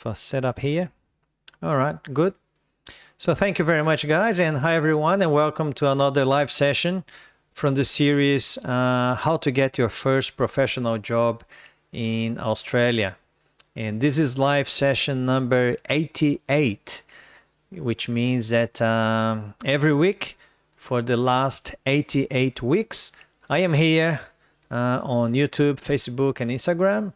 for setup here. All right, good. So thank you very much, guys, and hi everyone, and welcome to another live session from the series How to Get Your First Professional Job in Australia. And this is live session number 88, which means that every week for the last 88 weeks, I am here on YouTube, Facebook, and Instagram,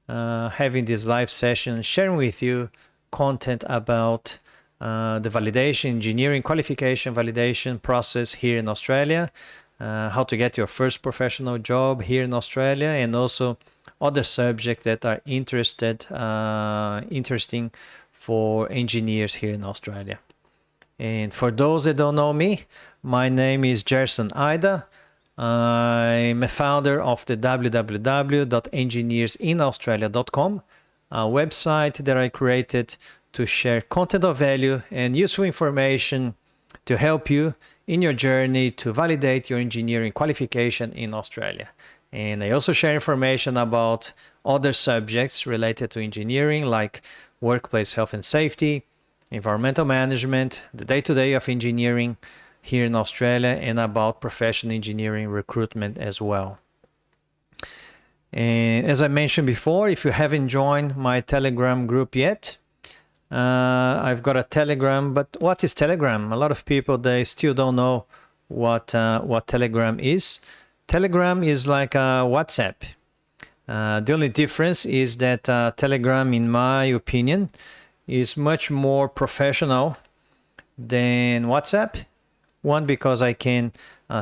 having this live session, sharing with you content about the validation, engineering, qualification, validation process here in Australia, how to get your first professional job here in Australia, and also other subjects that are interesting for engineers here in Australia. And for those that don't know me, my name is Gerson. I'm a founder of the www.engineersinaustralia.com, a website that I created to share content of value and useful information to help you in your journey to validate your engineering qualification in Australia. And I also share information about other subjects related to engineering, like workplace health and safety, environmental management, the day-to-day of engineering here in Australia, and about professional engineering recruitment as well. And as I mentioned before, if you haven't joined my Telegram group yet, I've got a Telegram, but what is Telegram? A lot of people, they still don't know what Telegram is. Telegram is like a WhatsApp. The only difference is that Telegram, in my opinion, is much more professional than WhatsApp. One, because I can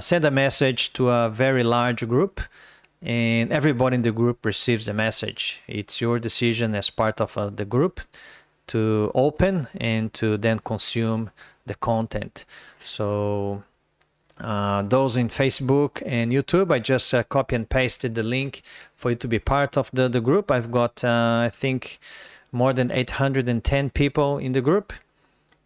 send a message to a very large group and everybody in the group receives the message. It's your decision as part of the group to open and to then consume the content. So those in Facebook and YouTube, I just copy and pasted the link for you to be part of the group. I've got, I think, more than 810 people in the group.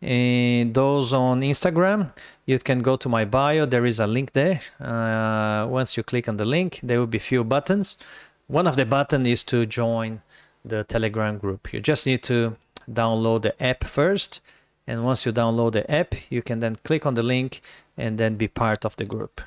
And those on Instagram, you can go to my bio. There is a link there. Once you click on the link, there will be a few buttons. One of the buttons is to join the Telegram group. You just need to download the app first. And once you download the app, you can then click on the link and then be part of the group.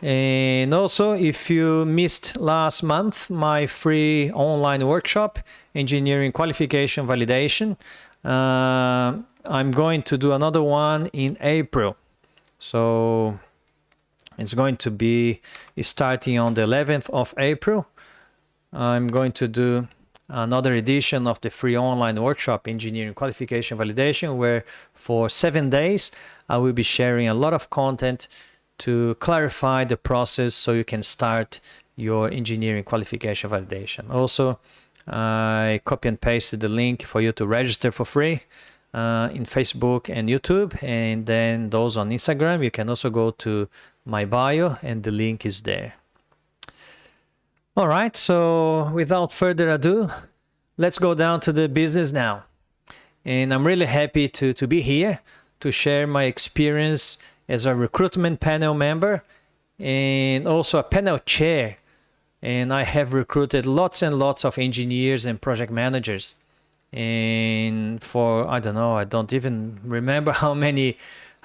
And also, if you missed last month my free online workshop, Engineering Qualification Validation, I'm going to do another one in April. So it's going to be starting on the 11th of April. I'm going to do another edition of the free online workshop, Engineering Qualification Validation, where for 7 days I will be sharing a lot of content to clarify the process so you can start your engineering qualification validation. Also, I copy and pasted the link for you to register for free in Facebook and YouTube, and then those on Instagram, you can also go to my bio and the link is there. All right, so without further ado, let's go down to the business now. And I'm really happy to be here to share my experience as a recruitment panel member and also a panel chair. And I have recruited lots and lots of engineers and project managers. And for, I don't know, I don't even remember how many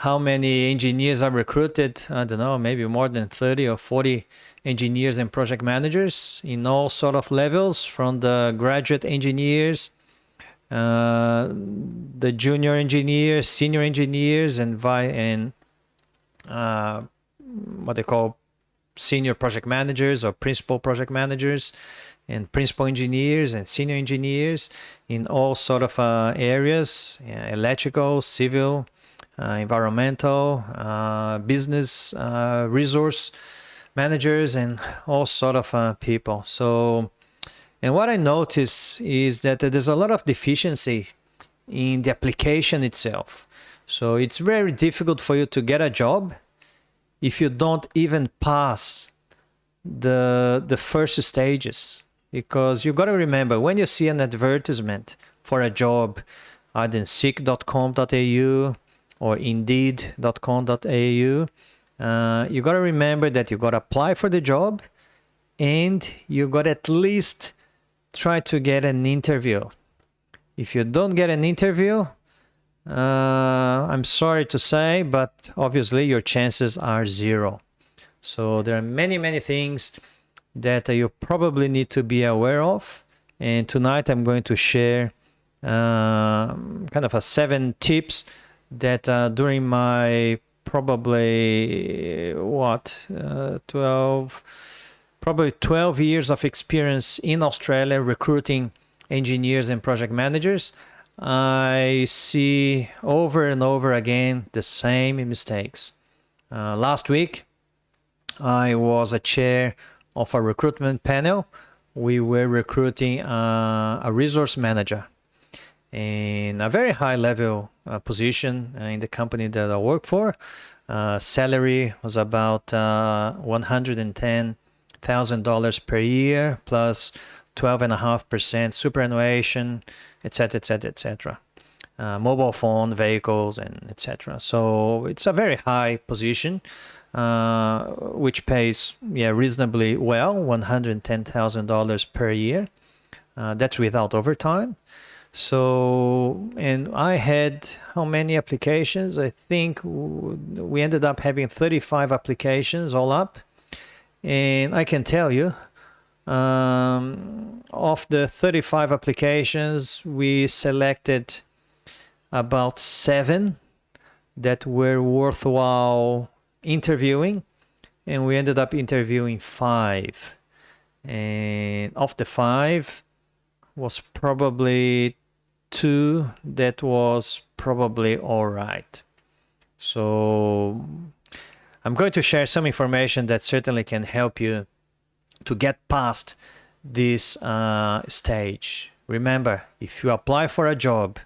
engineers I recruited. I don't know, maybe more than 30 or 40 engineers and project managers in all sort of levels, from the graduate engineers, the junior engineers, senior engineers, and what they call senior project managers or principal project managers, and principal engineers and senior engineers in all sort of areas, electrical, civil, environmental, business, resource managers, and all sort of people. So, and what I notice is that there's a lot of deficiency in the application itself. So it's very difficult for you to get a job if you don't even pass the first stages. Because you've got to remember, when you see an advertisement for a job, either in seek.com.au or indeed.com.au, you got to remember that you got to apply for the job and you got to at least try to get an interview. If you don't get an interview, I'm sorry to say, but obviously your chances are zero. So there are many things that you probably need to be aware of. And tonight I'm going to share kind of 7 tips that during my probably 12 years of experience in Australia recruiting engineers and project managers, I see over and over again the same mistakes. Last week, I was a chair of a recruitment panel. We were recruiting a resource manager in a very high level position in the company that I work for. Salary was about $110,000 per year plus 12.5% superannuation, etc., etc., etc. Mobile phone, vehicles, and etc. So it's a very high position, which pays reasonably well, $110,000 per year. That's without overtime. So, and I had how many applications? I think we ended up having 35 applications all up. And I can tell you, of the 35 applications, we selected about 7 that were worthwhile interviewing, and we ended up interviewing 5. And of the 5 was probably 2 that was probably all right. So I'm going to share some information that certainly can help you to get past this stage. Remember, if you apply for a job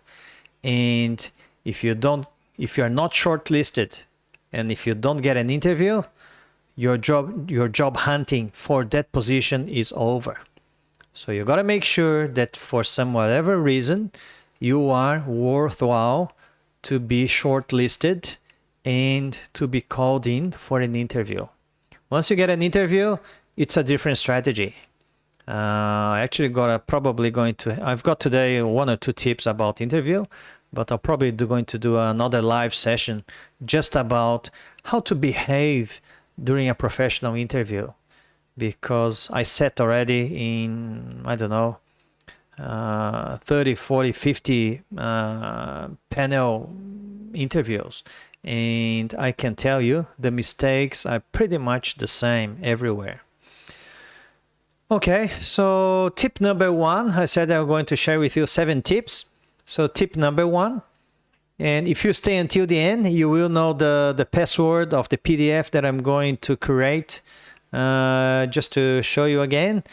and if you're not shortlisted and if you don't get an interview, your job hunting for that position is over. So you got to make sure that for some whatever reason you are worthwhile to be shortlisted and to be called in for an interview. Once you get an interview, it's a different strategy. I actually I've got today 1 or 2 tips about interview, but I'll probably going to do another live session just about how to behave during a professional interview, because I sat already in, I don't know, 30, 40, 50 panel interviews. And I can tell you the mistakes are pretty much the same everywhere. Okay, so tip number 1, I said I'm going to share with you 7 tips. So tip number 1, and if you stay until the end, you will know the password of the PDF that I'm going to create just to show you again.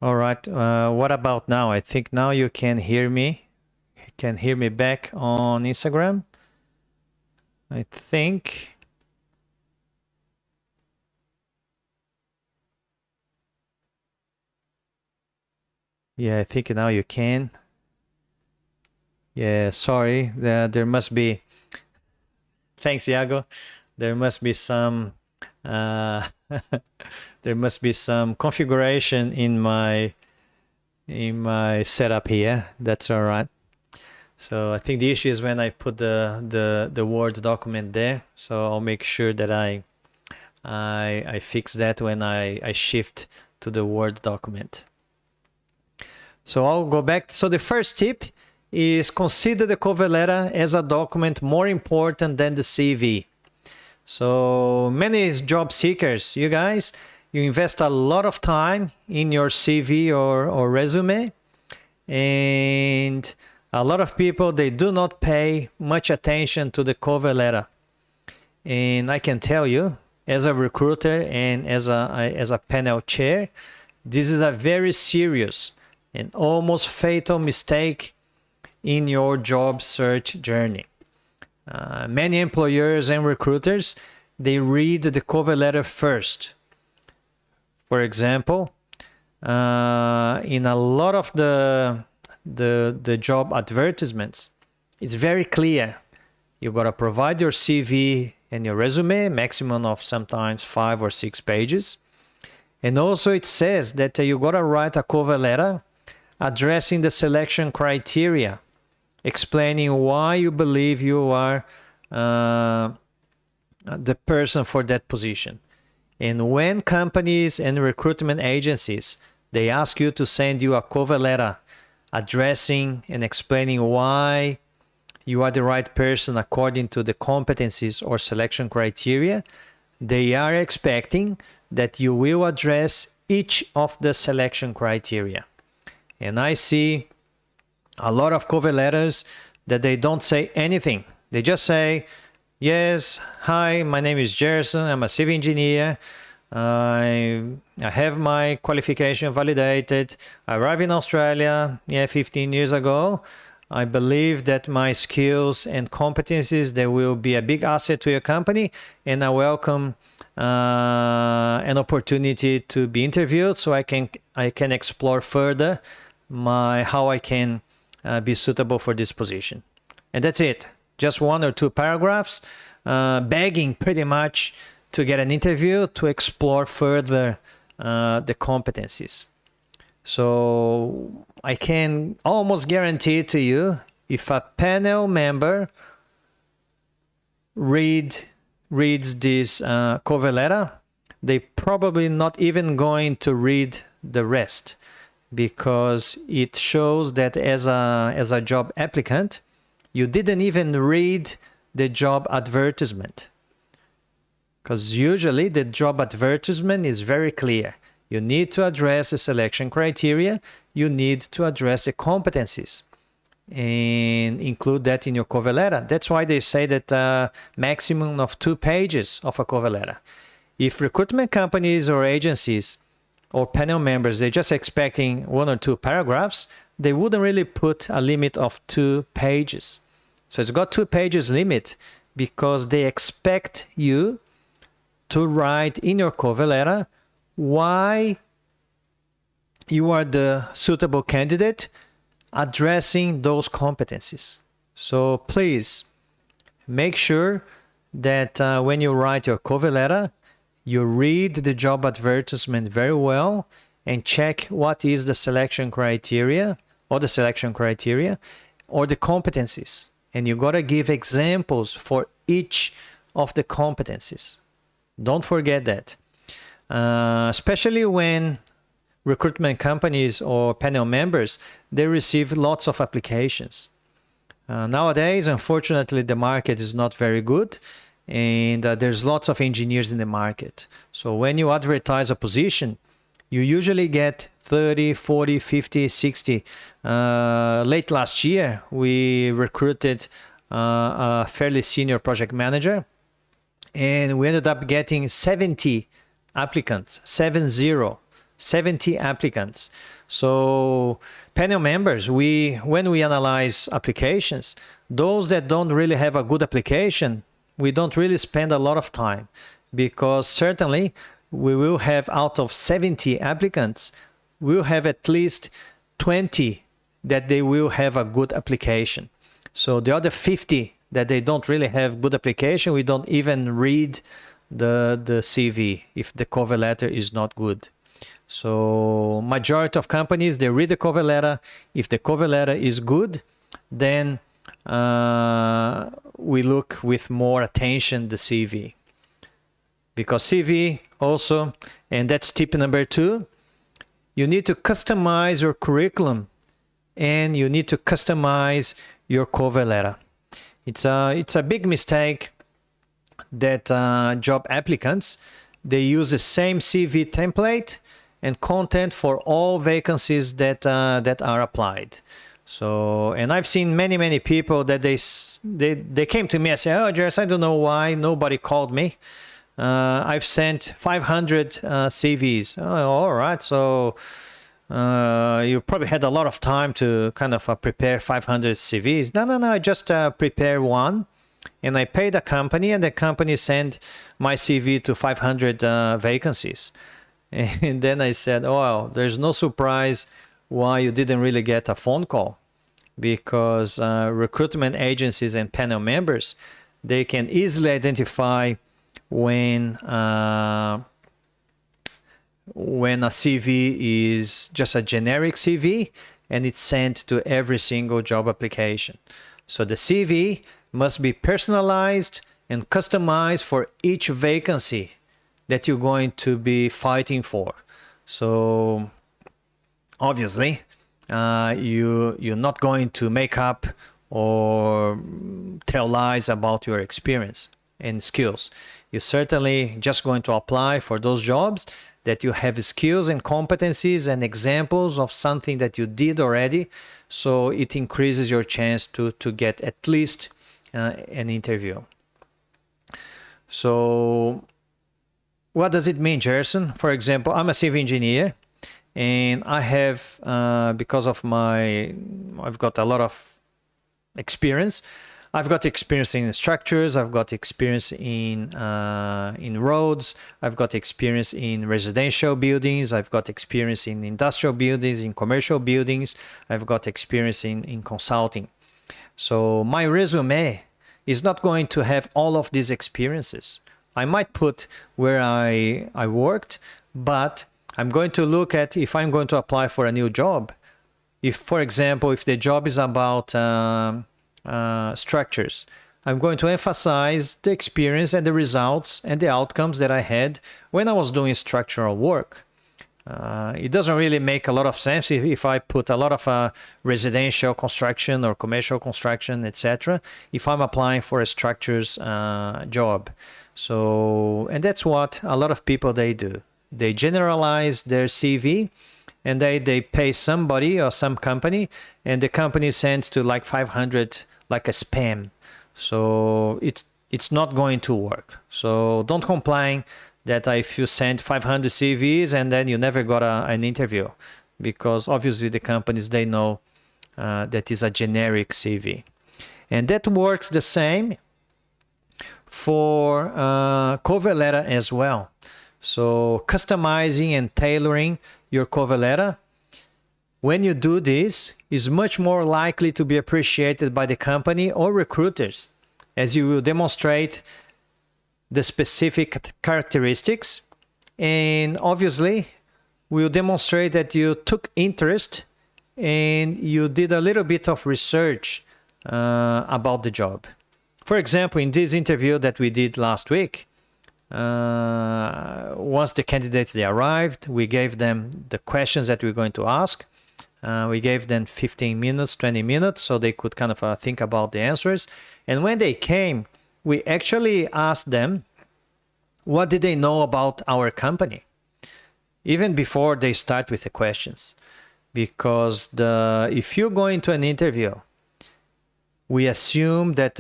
All right, what about now? I think now you can hear me. You can hear me back on Instagram. I think. Yeah, I think now you can. Yeah, sorry. There must be. Thanks, Iago. There must be some. There must be some configuration in my setup here. That's all right. So I think the issue is when I put the Word document there. So I'll make sure that I fix that when I shift to the Word document. So I'll go back. So the first tip is consider the cover letter as a document more important than the CV. So many job seekers, you guys, you invest a lot of time in your CV or resume, and a lot of people, they do not pay much attention to the cover letter. And I can tell you, as a recruiter and as a panel chair, this is a very serious and almost fatal mistake in your job search journey. Many employers and recruiters, they read the cover letter first. For example, in a lot of the job advertisements, it's very clear. You gotta provide your CV and your resume, maximum of sometimes 5 or 6 pages. And also it says that you gotta write a cover letter addressing the selection criteria, explaining why you believe you are the person for that position. And when companies and recruitment agencies, they ask you to send you a cover letter addressing and explaining why you are the right person according to the competencies or selection criteria, they are expecting that you will address each of the selection criteria. And I see a lot of cover letters that they don't say anything. They just say, yes, hi, my name is Gerson, I'm a civil engineer. I have my qualification validated. I arrived in Australia 15 years ago. I believe that my skills and competencies, they will be a big asset to your company, and I welcome an opportunity to be interviewed so I can explore further how I can be suitable for this position. And that's it. Just 1 or 2 paragraphs, begging pretty much to get an interview to explore further the competencies. So I can almost guarantee to you, if a panel member reads this cover letter, they probably not even going to read the rest, because it shows that as a job applicant, you didn't even read the job advertisement. Because usually the job advertisement is very clear. You need to address the selection criteria, you need to address the competencies, and include that in your cover letter. That's why they say that maximum of 2 pages of a cover letter. If recruitment companies or agencies or panel members, they're just expecting 1 or 2 paragraphs, they wouldn't really put a limit of 2 pages. So it's got 2 pages limit because they expect you to write in your cover letter why you are the suitable candidate, addressing those competencies. So please make sure that when you write your cover letter, you read the job advertisement very well and check what is the selection criteria or the competencies. And you gotta give examples for each of the competencies. Don't forget that. Especially when recruitment companies or panel members, they receive lots of applications. Nowadays, unfortunately, the market is not very good, and there's lots of engineers in the market. So when you advertise a position, you usually get 30, 40, 50, 60. Late last year, we recruited a fairly senior project manager, and we ended up getting 70 applicants, 70 applicants. So panel members, when we analyze applications, those that don't really have a good application, we don't really spend a lot of time, because certainly we will have, out of 70 applicants, we'll have at least 20 that they will have a good application. So the other 50 that they don't really have good application, we don't even read the CV if the cover letter is not good. So majority of companies, they read the cover letter. If the cover letter is good, then we look with more attention the CV. Because CV also, and that's tip number 2, you need to customize your curriculum and you need to customize your cover letter. It's a big mistake that job applicants, they use the same CV template and content for all vacancies that are applied. So, and I've seen many people that they came to me and say, "Oh, Gerson, I don't know why nobody called me. I've sent 500 CVs." Oh, all right, so you probably had a lot of time to kind of prepare 500 CVs. No, I just prepare one, and I pay the company, and the company sent my CV to 500 vacancies. And then I said, "Oh, well, there's no surprise why you didn't really get a phone call, because recruitment agencies and panel members, they can easily identify when a CV is just a generic CV and it's sent to every single job application. So the CV must be personalized and customized for each vacancy that you're going to be fighting for. So obviously, you're not going to make up or tell lies about your experience and skills. You're certainly just going to apply for those jobs that you have skills and competencies and examples of something that you did already, so it increases your chance to get at least an interview. So what does it mean, Gerson? For example, I'm a civil engineer, and I have, because of I've got a lot of experience. I've got experience in structures, I've got experience in roads, I've got experience in residential buildings, I've got experience in industrial buildings, in commercial buildings, I've got experience in consulting. So my resume is not going to have all of these experiences. I might put where I worked, but I'm going to look at if I'm going to apply for a new job. If, for example, if the job is about structures, I'm going to emphasize the experience and the results and the outcomes that I had when I was doing structural work. It doesn't really make a lot of sense if I put a lot of residential construction or commercial construction, etc., if I'm applying for a structures job. So, and that's what a lot of people, they do. They generalize their CV, and they pay somebody or some company, and the company sends to like 500 like a spam. So it's not going to work. So don't complain that if you send 500 CVs and then you never got an interview, because obviously the companies, they know that is a generic CV. And that works the same for cover letter as well. So customizing and tailoring your cover letter, when you do this, is much more likely to be appreciated by the company or recruiters, as you will demonstrate the specific characteristics, and obviously will demonstrate that you took interest and you did a little bit of research about the job. For example, in this interview that we did last week, once the candidates, they arrived, we gave them the questions that we're going to ask. We gave them 15 minutes, 20 minutes, so they could kind of think about the answers. And when they came, we actually asked them, what did they know about our company? Even before they start with the questions. Because if you go into an interview, we assume that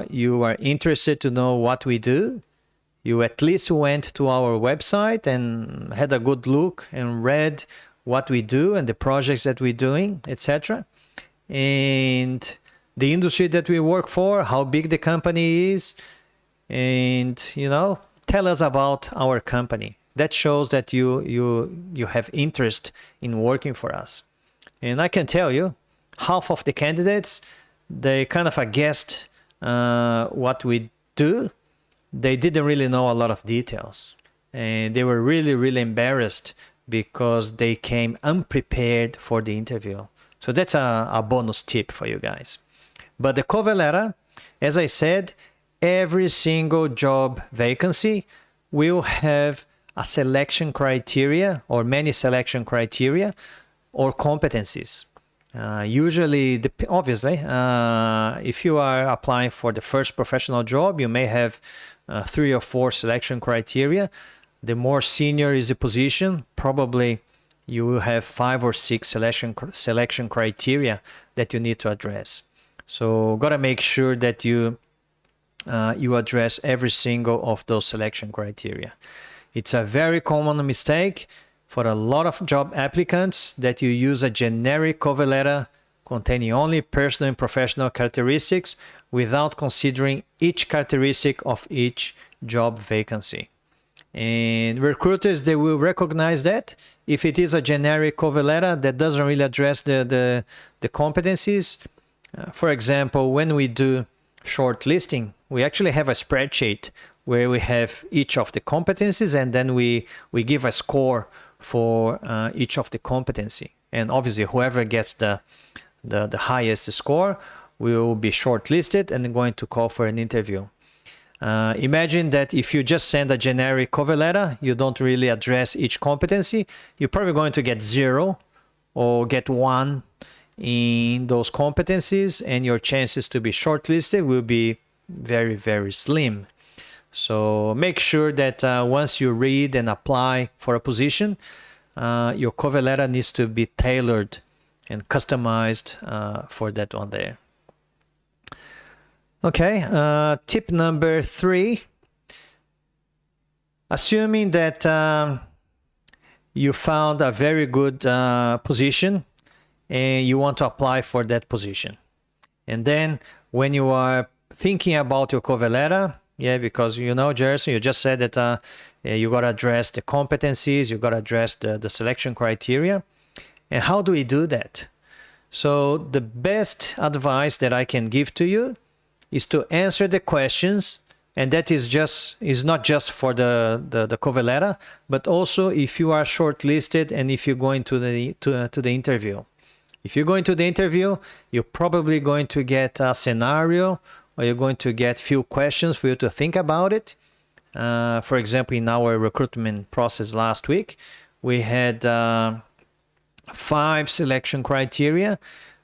you are interested to know what we do. You at least went to our website and had a good look and read what we do and the projects that we're doing, etc. And the industry that we work for, how big the company is, and, you know, tell us about our company. That shows that you have interest in working for us. And I can tell you, half of the candidates, they kind of guessed what we do. They didn't really know a lot of details. And they were really, really embarrassed because they came unprepared for the interview. So that's a bonus tip for you guys. But the cover letter, as I said, every single job vacancy will have a selection criteria or many selection criteria or competencies. Usually, obviously, if you are applying for the first professional job, you may have 3 or 4 selection criteria. The more senior is the position, probably you will have 5 or 6 selection criteria that you need to address. So gotta make sure that you address every single of those selection criteria. It's a very common mistake for a lot of job applicants that you use a generic cover letter containing only personal and professional characteristics without considering each characteristic of each job vacancy. And recruiters, they will recognize that if it is a generic cover letter that doesn't really address the competencies. For example, when we do shortlisting, we actually have a spreadsheet where we have each of the competencies, and then we give a score for each of the competency. And obviously, whoever gets the highest score will be shortlisted and going to call for an interview. Imagine that if you just send a generic cover letter, you don't really address each competency, you're probably going to get 0 or get 1 in those competencies, and your chances to be shortlisted will be very, very slim. So make sure that once you read and apply for a position, your cover letter needs to be tailored and customized for that one there. Okay, tip number 3. Assuming that you found a very good position and you want to apply for that position. And then when you are thinking about your cover letter, because you know, Gerson, you just said that you got to address the competencies, you got to address the selection criteria. And how do we do that? So the best advice that I can give to you is to answer the questions, and that is not just for the cover letter, but also if you are shortlisted and if you're going to the interview. If you're going to the interview, you're probably going to get a scenario, or you're going to get few questions for you to think about it. For example, in our recruitment process last week, we had 5 selection criteria.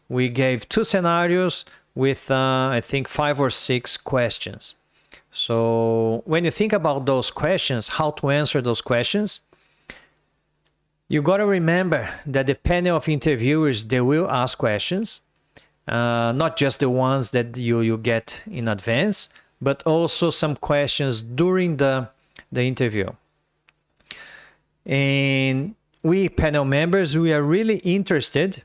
We gave 2 scenarios with I think 5 or 6 questions. So when you think about those questions, how to answer those questions, you got to remember that the panel of interviewers, they will ask questions, not just the ones that you get in advance, but also some questions during the interview. And we panel members, we are really interested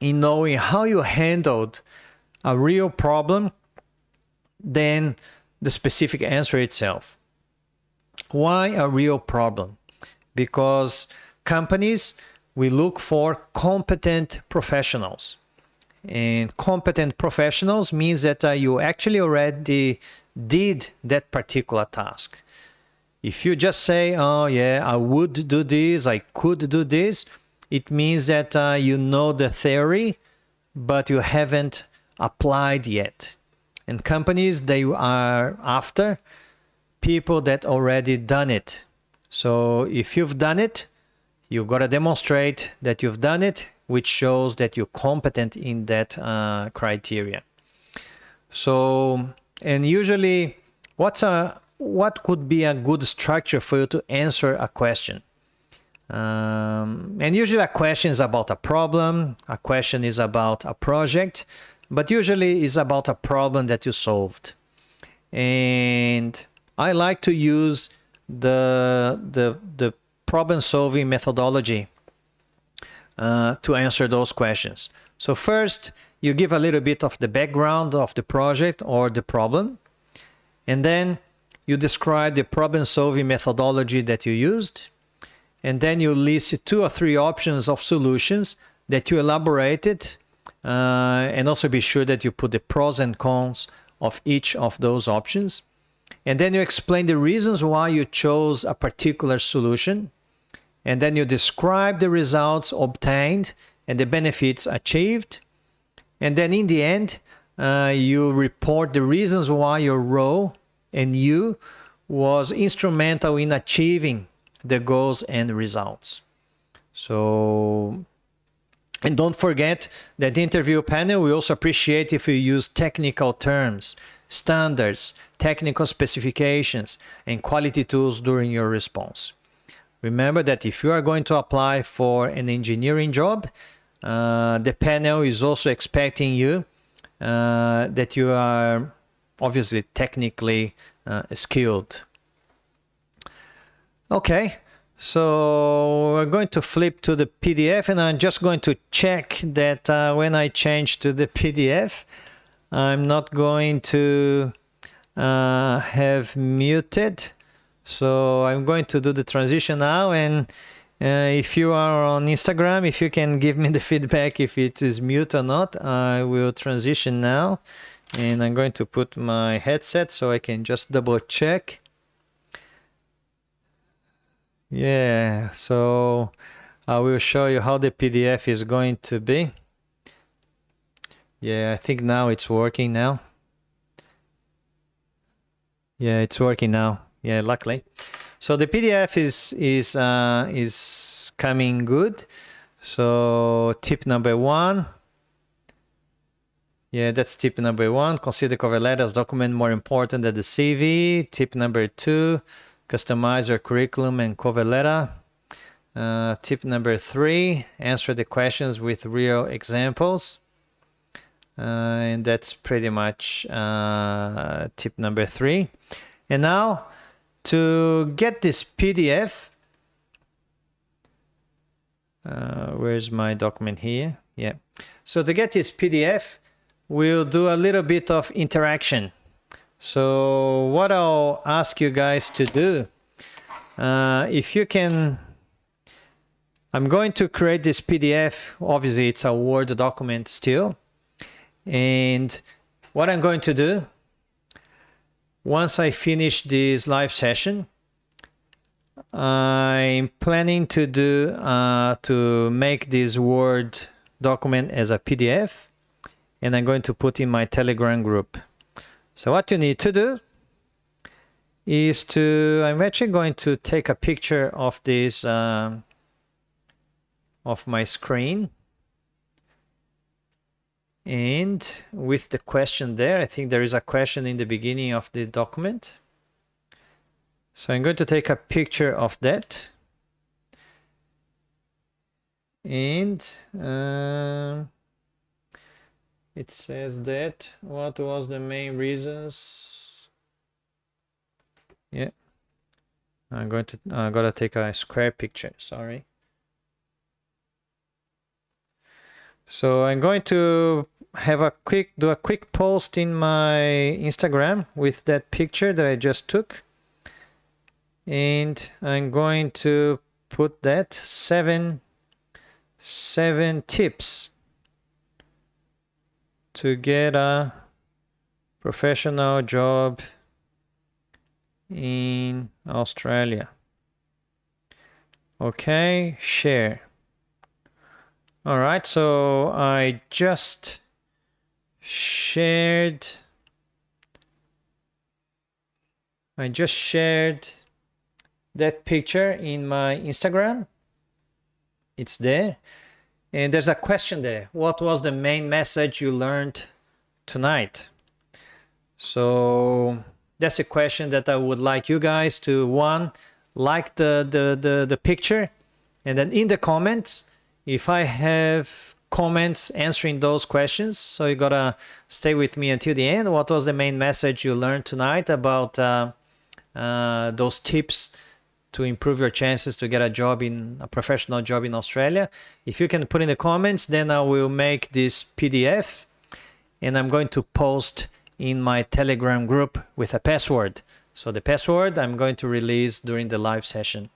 in knowing how you handled a real problem than the specific answer itself. Why a real problem? Because companies, we look for competent professionals. And competent professionals means that you actually already did that particular task. If you just say, oh yeah, I would do this, I could do this, it means that you know the theory, but you haven't applied yet. And companies, they are after people that already done it. So if you've done it, you've got to demonstrate that you've done it, which shows that you're competent in that criteria. So, and usually, what could be a good structure for you to answer a question? And usually a question is about a problem, a question is about a project, but usually it's about a problem that you solved. And I like to use the problem-solving methodology to answer those questions. So first, you give a little bit of the background of the project or the problem, and then you describe the problem-solving methodology that you used, and then you list 2 or 3 options of solutions that you elaborate it, and also be sure that you put the pros and cons of each of those options. And then you explain the reasons why you chose a particular solution. And then you describe the results obtained and the benefits achieved. And then in the end, you report the reasons why your role and you was instrumental in achieving the goals and results. So, and don't forget that the interview panel will also appreciate if you use technical terms, standards, technical specifications, and quality tools during your response. Remember that if you are going to apply for an engineering job, the panel is also expecting you that you are obviously technically skilled. Okay, so we're going to flip to the PDF, and I'm just going to check that when I change to the PDF, I'm not going to have muted. So I'm going to do the transition now, and if you are on Instagram, if you can give me the feedback if it is mute or not, I will transition now. And I'm going to put my headset so I can just double check. Yeah, so I will show you how the PDF is going to be. Yeah, I think now it's working now. Yeah, it's working now. Yeah, luckily. So the PDF is coming good. So tip number 1. Yeah, that's tip number 1. Consider cover letter as document more important than the CV. Tip number 2. Customize your curriculum and cover letter. Tip number 3. Answer the questions with real examples. And that's pretty much tip number 3. And now, to get this PDF, where's my document here? Yeah. So to get this PDF, we'll do a little bit of interaction. So what I'll ask you guys to do, if you can, I'm going to create this PDF. Obviously, it's a Word document still. And what I'm going to do, once I finish this live session, I'm planning to do to make this Word document as a PDF, and I'm going to put in my Telegram group. So what you need to do is I'm actually going to take a picture of this, of my screen. And with the question there, I think there is a question in the beginning of the document. So I'm going to take a picture of that. And it says that, what was the main reasons? Yeah, I gotta take a square picture, sorry. So I'm going to do a quick post in my Instagram with that picture that I just took. And I'm going to put that seven tips to get a professional job in Australia. Okay, share. All right, so I just shared that picture in my Instagram. It's there. And there's a question there. What was the main message you learned tonight? So that's a question that I would like you guys to, one, like the picture, and then in the comments, if I have comments answering those questions, so you gotta stay with me until the end. What was the main message you learned tonight about those tips to improve your chances to get a professional job in Australia? If you can put in the comments, then I will make this PDF and I'm going to post in my Telegram group with a password. So the password I'm going to release during the live session.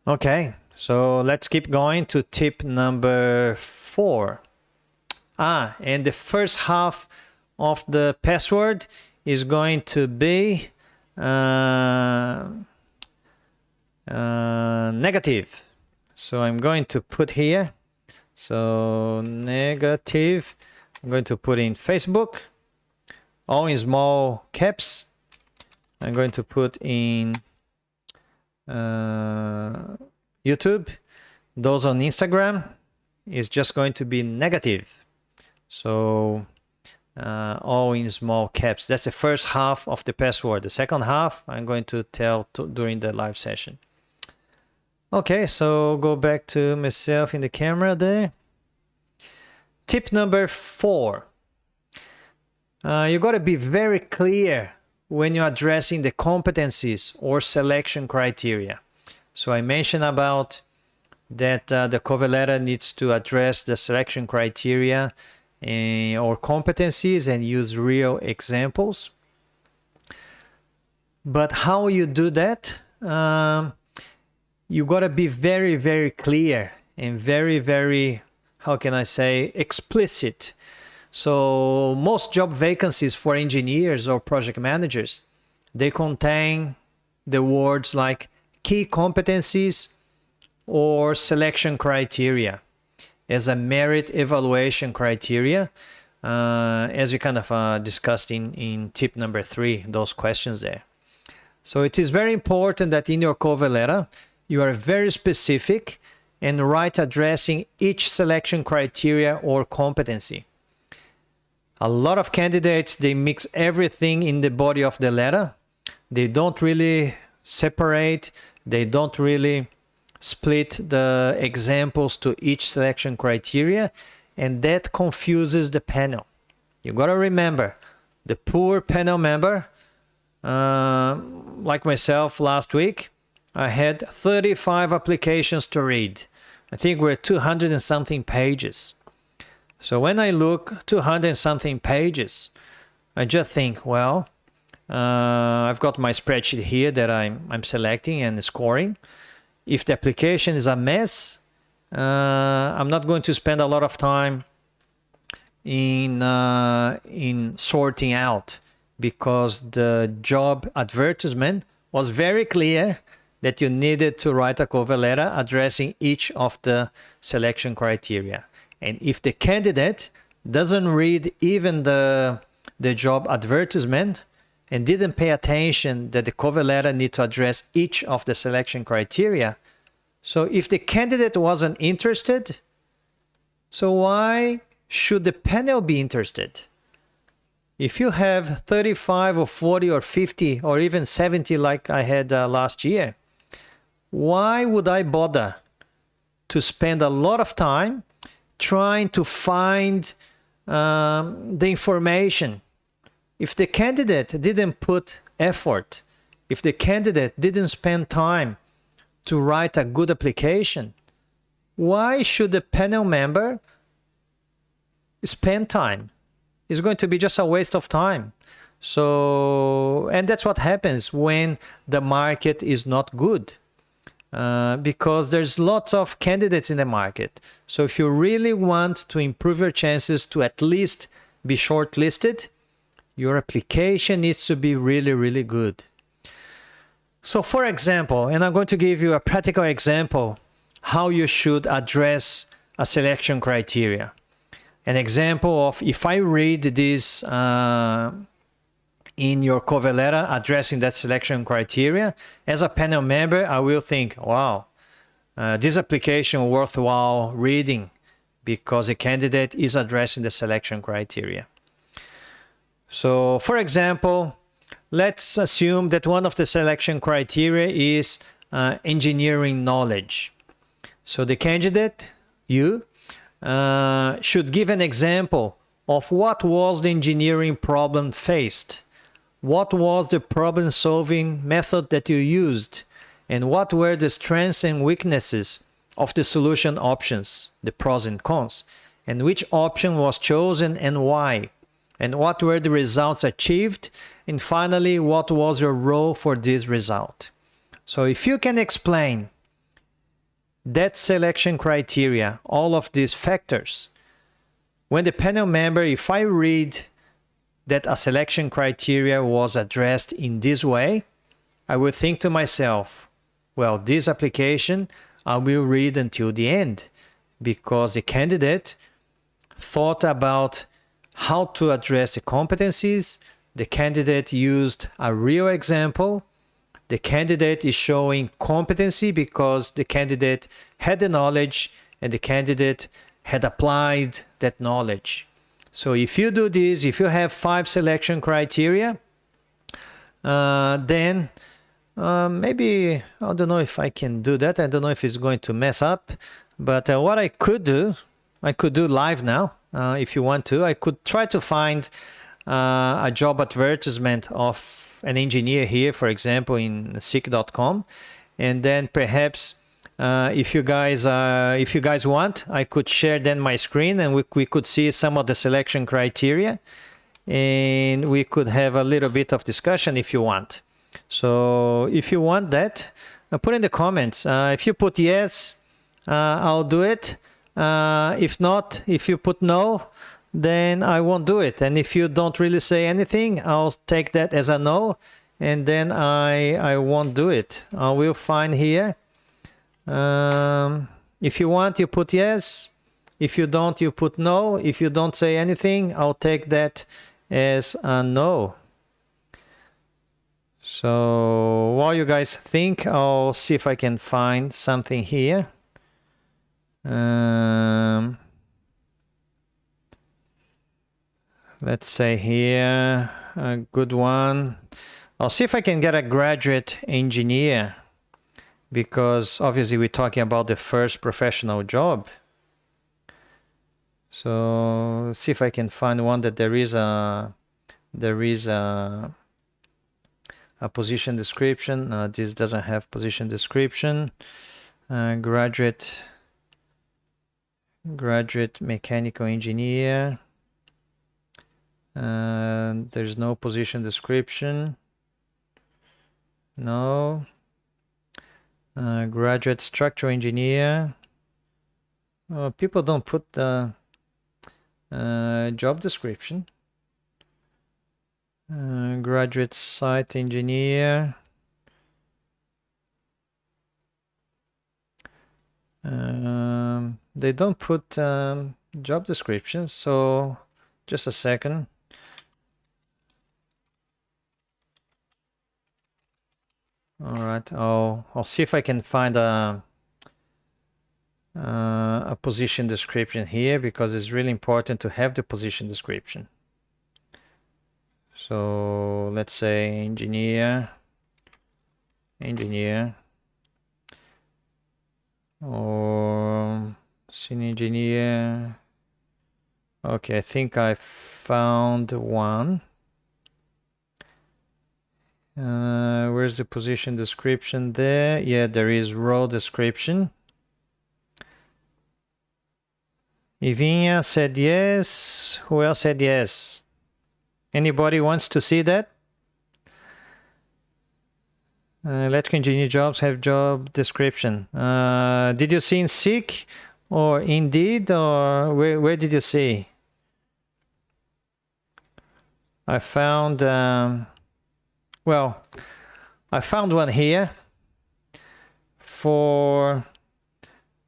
Okay, So let's keep going to tip number 4. And the first half of the password is going to be negative. So I'm going to put here, so negative. I'm going to put in Facebook, all in small caps. I'm going to put in YouTube. Those on Instagram is just going to be negative. So all in small caps. That's the first half of the password. The second half I'm going to tell during the live session. Okay, so go back to myself in the camera there. Tip number 4. You got to be very clear when you're addressing the competencies or selection criteria. So I mentioned about that the cover letter needs to address the selection criteria or competencies and use real examples. But how you do that? You got to be very, very clear and very, very, how can I say, explicit. So most job vacancies for engineers or project managers, they contain the words like key competencies or selection criteria as a merit evaluation criteria, as we kind of discussed in tip number 3, those questions there. So it is very important that in your cover letter, you are very specific and write addressing each selection criteria or competency. A lot of candidates, they mix everything in the body of the letter. They don't really separate. They don't really split the examples to each selection criteria, and that confuses the panel. You got to remember, the poor panel member, like myself last week, I had 35 applications to read. I think we're 200 and something pages. So when I look 200 and something pages, I just think, well, I've got my spreadsheet here that I'm selecting and scoring. If the application is a mess, I'm not going to spend a lot of time in sorting out, because the job advertisement was very clear that you needed to write a cover letter addressing each of the selection criteria. And if the candidate doesn't read even the job advertisement and didn't pay attention that the cover letter need to address each of the selection criteria, so if the candidate wasn't interested, so why should the panel be interested? If you have 35 or 40 or 50 or even 70 like I had last year, why would I bother to spend a lot of time trying to find the information? If the candidate didn't put effort, if the candidate didn't spend time to write a good application, why should the panel member spend time? It's going to be just a waste of time. So, and that's what happens when the market is not good. Because there's lots of candidates in the market. So if you really want to improve your chances to at least be shortlisted, your application needs to be really, really good. So for example, and I'm going to give you a practical example how you should address a selection criteria. An example of if I read this in your cover letter addressing that selection criteria, as a panel member, I will think, wow, this application worthwhile reading because a candidate is addressing the selection criteria. So for example, let's assume that one of the selection criteria is engineering knowledge. So the candidate, you, should give an example of what was the engineering problem faced. What was the problem-solving method that you used? And what were the strengths and weaknesses of the solution options, the pros and cons? And which option was chosen and why? And what were the results achieved? And finally, what was your role for this result? So if you can explain that selection criteria, all of these factors. When the panel member, if I read that a selection criteria was addressed in this way, I will think to myself, well, this application I will read until the end, because the candidate thought about how to address the competencies, the candidate used a real example, the candidate is showing competency because the candidate had the knowledge and the candidate had applied that knowledge. So if you do this, if you have 5 selection criteria, then maybe, I don't know if I can do that. I don't know if it's going to mess up. But what I could do live now, if you want to. I could try to find a job advertisement of an engineer here, for example, in seek.com. And then perhaps if you guys want, I could share then my screen and we could see some of the selection criteria. And we could have a little bit of discussion if you want. So if you want that, put in the comments. If you put yes, I'll do it. If not, if you put no, then I won't do it. And if you don't really say anything, I'll take that as a no, and then I won't do it. I will find here. If you want, you put yes. If you don't, you put no. If you don't say anything, I'll take that as a no. So while you guys think, I'll see if I can find something here. Let's say here, a good one. I'll see if I can get a graduate engineer, because obviously we're talking about the first professional job. So let's see if I can find one that there is a position description. This doesn't have position description. Graduate mechanical engineer. There's no position description. No. Graduate structural engineer. People don't put the job description. Graduate site engineer. They don't put job descriptions, so just a second. All right, I'll see if I can find a position description here, because it's really important to have the position description. So let's say engineer, or senior engineer. Okay, I think I found one. Where's the position description there? Yeah, there is role description. Ivinha said yes. Who else said yes? Anybody wants to see that? Electrical engineer jobs have job description. Did you see in Seek or Indeed, or where did you see? I found, well, I found one here for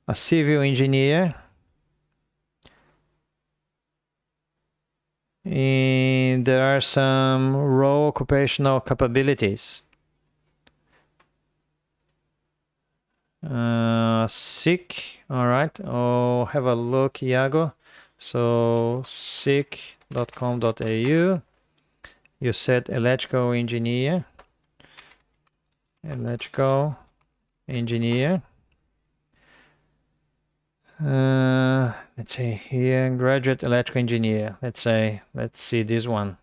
a civil engineer. And there are some role occupational capabilities. Seek, all right, oh, have a look, Iago. So seek.com.au. You said electrical engineer. Electrical engineer. Let's say here, graduate electrical engineer. Let's see this one.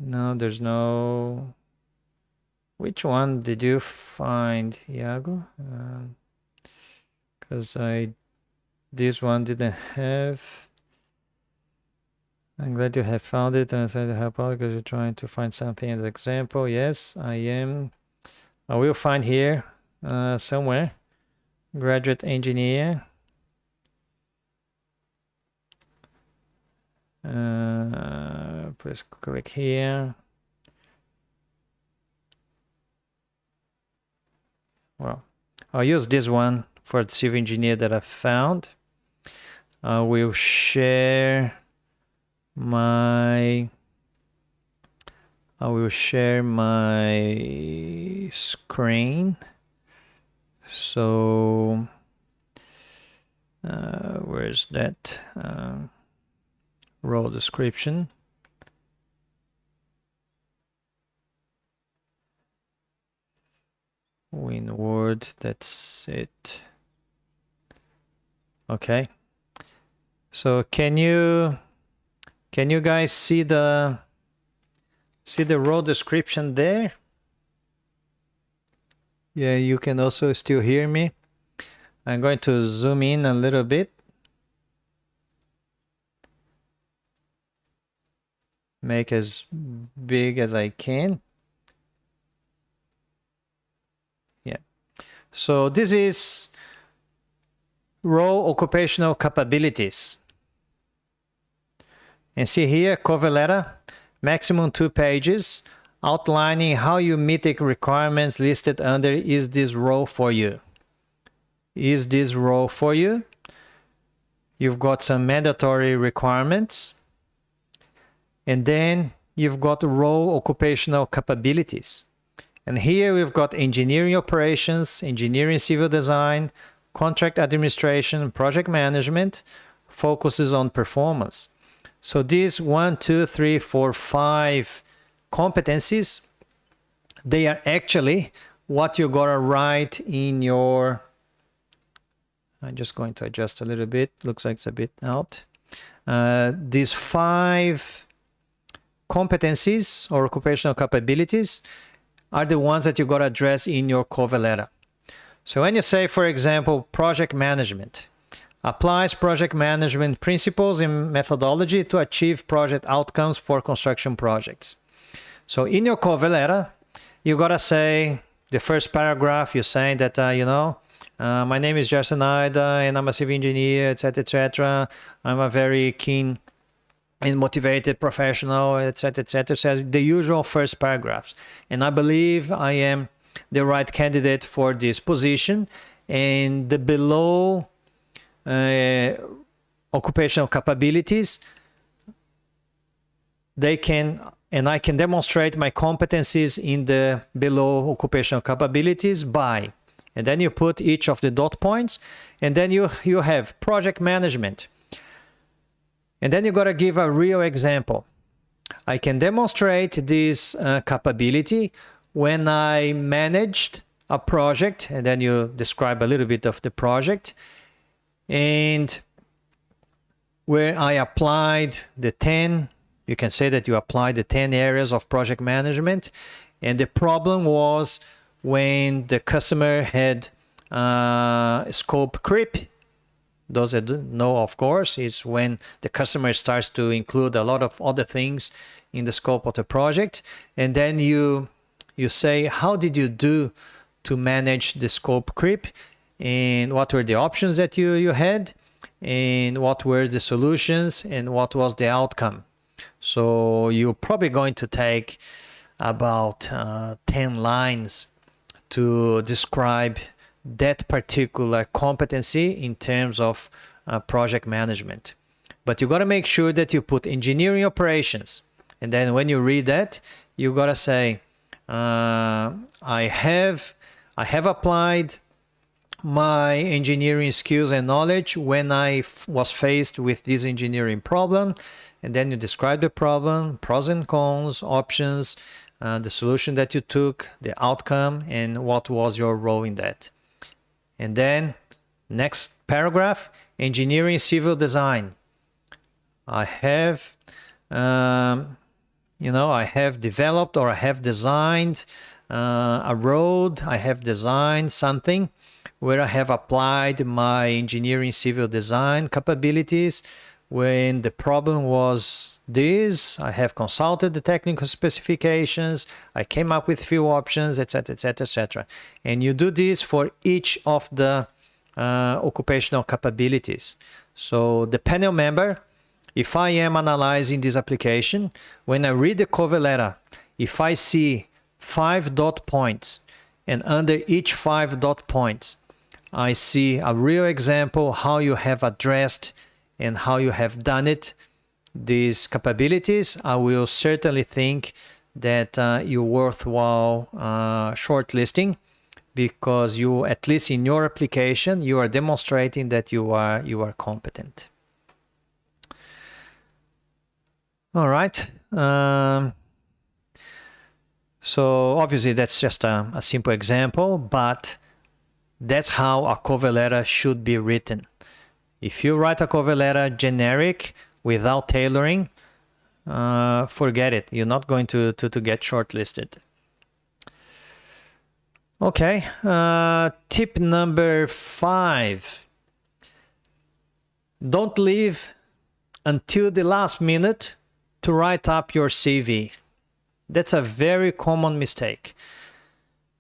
No, there's no. Which one did you find, Iago? Because this one didn't have. I'm glad you have found it and I tried to help out because you're trying to find something as an example. Yes, I am. I will find here somewhere. Graduate engineer. Please click here. Well, I'll use this one for the civil engineer that I found. I will share my screen. So where's that role description? In Word, that's it. Okay. So can you guys see the role description there? Yeah, you can also still hear me. I'm going to zoom in a little bit. Make as big as I can. Yeah. So this is role occupational capabilities. And see here, cover letter, maximum 2 pages, outlining how you meet the requirements listed under is this role for you. Is this role for you? You've got some mandatory requirements. And then you've got role occupational capabilities. And here we've got engineering operations, engineering civil design, contract administration, project management, focuses on performance. So these 1, 2, 3, 4, 5 competencies, they are actually what you gotta write in your, I'm just going to adjust a little bit, looks like it's a bit out. These 5 competencies or occupational capabilities are the ones that you got to address in your cover letter. So when you say, for example, project management, applies project management principles and methodology to achieve project outcomes for construction projects. So in your cover letter, you got to say, the first paragraph, you're saying that, my name is Gerson and I'm a civil engineer, etc., etc. I'm a very keen and motivated professional, etc., etc. So the usual first paragraphs. And I believe I am the right candidate for this position. And the below occupational capabilities, I can demonstrate my competencies in the below occupational capabilities by, and then you put each of the dot points, and then you have project management. And then you got to give a real example. I can demonstrate this capability when I managed a project, and then you describe a little bit of the project, and where I applied the 10, you can say that you applied the 10 areas of project management, and the problem was when the customer had scope creep. Those that know, of course, is when the customer starts to include a lot of other things in the scope of the project. And then you say, how did you do to manage the scope creep? And what were the options that you had? And what were the solutions? And what was the outcome? So you're probably going to take about 10 lines to describe that particular competency in terms of project management. But you got to make sure that you put engineering operations. And then when you read that, you got to say, I have applied my engineering skills and knowledge when I was faced with this engineering problem. And then you describe the problem, pros and cons, options, the solution that you took, the outcome, and what was your role in that. And then next paragraph, engineering civil design. I have, I have developed or I have designed a road. I have designed something where I have applied my engineering civil design capabilities when the problem was this, I have consulted the technical specifications, I came up with few options, etc., etc., etc. And you do this for each of the occupational capabilities. So the panel member, if I am analyzing this application, when I read the cover letter, if I see 5 dot points, and under each 5 dot points, I see a real example how you have addressed and how you have done it, these capabilities, I will certainly think that you're worthwhile shortlisting, because you, at least in your application, you are demonstrating that you are competent. All right. So obviously that's just a simple example, but that's how a cover letter should be written. If you write a cover letter generic without tailoring, forget it. You're not going to get shortlisted. Okay, tip number 5. Don't leave until the last minute to write up your CV. That's a very common mistake,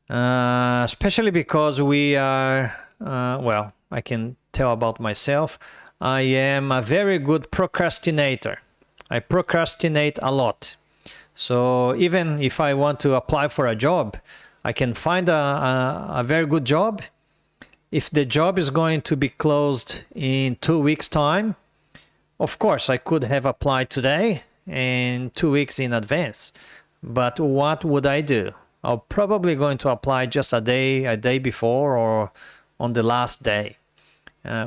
especially because we are, well, I can tell about myself. I am a very good procrastinator. I procrastinate a lot. So even if I want to apply for a job, I can find a very good job. If the job is going to be closed in 2 weeks' time, of course, I could have applied today and 2 weeks in advance. But what would I do? I'm probably going to apply just a day before or on the last day,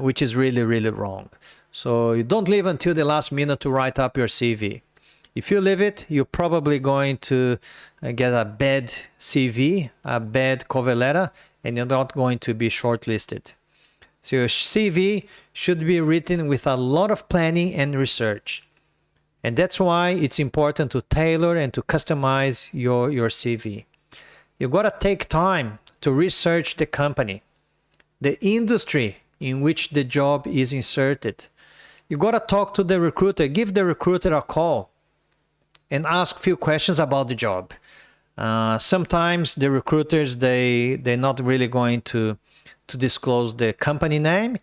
which is really, really wrong. So you don't leave until the last minute to write up your CV. If you leave it, you're probably going to get a bad CV, a bad cover letter, and you're not going to be shortlisted. So your CV should be written with a lot of planning and research. And that's why it's important to tailor and to customize your CV. You gotta take time to research the company, the industry in which the job is inserted. You gotta talk to the recruiter, give the recruiter a call and ask a few questions about the job. Sometimes the recruiters, they're not really going to disclose the company name.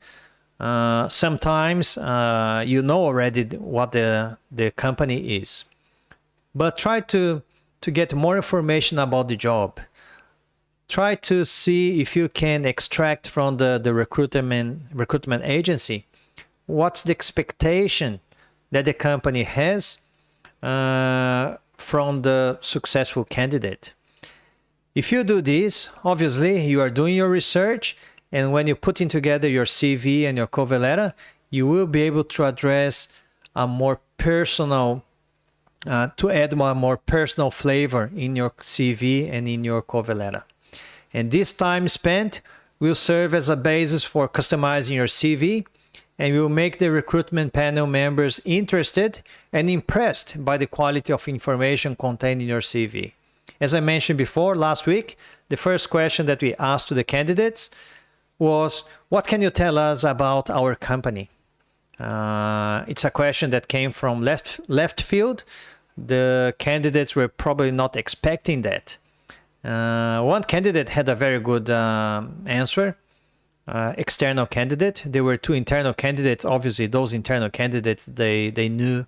Sometimes you know already what the company is. But try to get more information about the job. Try to see if you can extract from the recruitment agency what's the expectation that the company has from the successful candidate. If you do this, obviously you are doing your research, and when you're putting together your CV and your cover letter, you will be able to address a more personal, to add a more personal flavor in your CV and in your cover letter. And this time spent will serve as a basis for customizing your CV, and will make the recruitment panel members interested and impressed by the quality of information contained in your CV. As I mentioned before, last week, the first question that we asked to the candidates was, what can you tell us about our company? It's a question that came from left field. The candidates were probably not expecting that. One candidate had a very good answer. External candidate. There were 2 internal candidates. Obviously, those internal candidates, they knew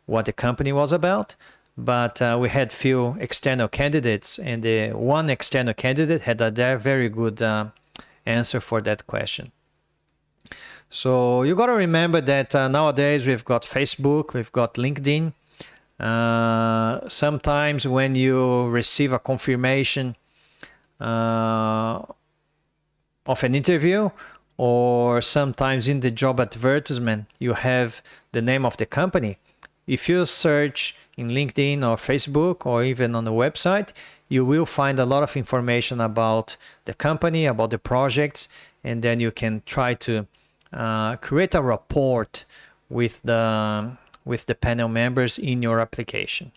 what the company was about. But we had few external candidates, and the one external candidate had a very good answer for that question. So you got to remember that nowadays we've got Facebook, we've got LinkedIn. Sometimes when you receive a confirmation of an interview, or sometimes in the job advertisement, you have the name of the company. If you search in LinkedIn or Facebook or even on the website, you will find a lot of information about the company, about the projects, and then you can try to create a rapport with the panel members in your application.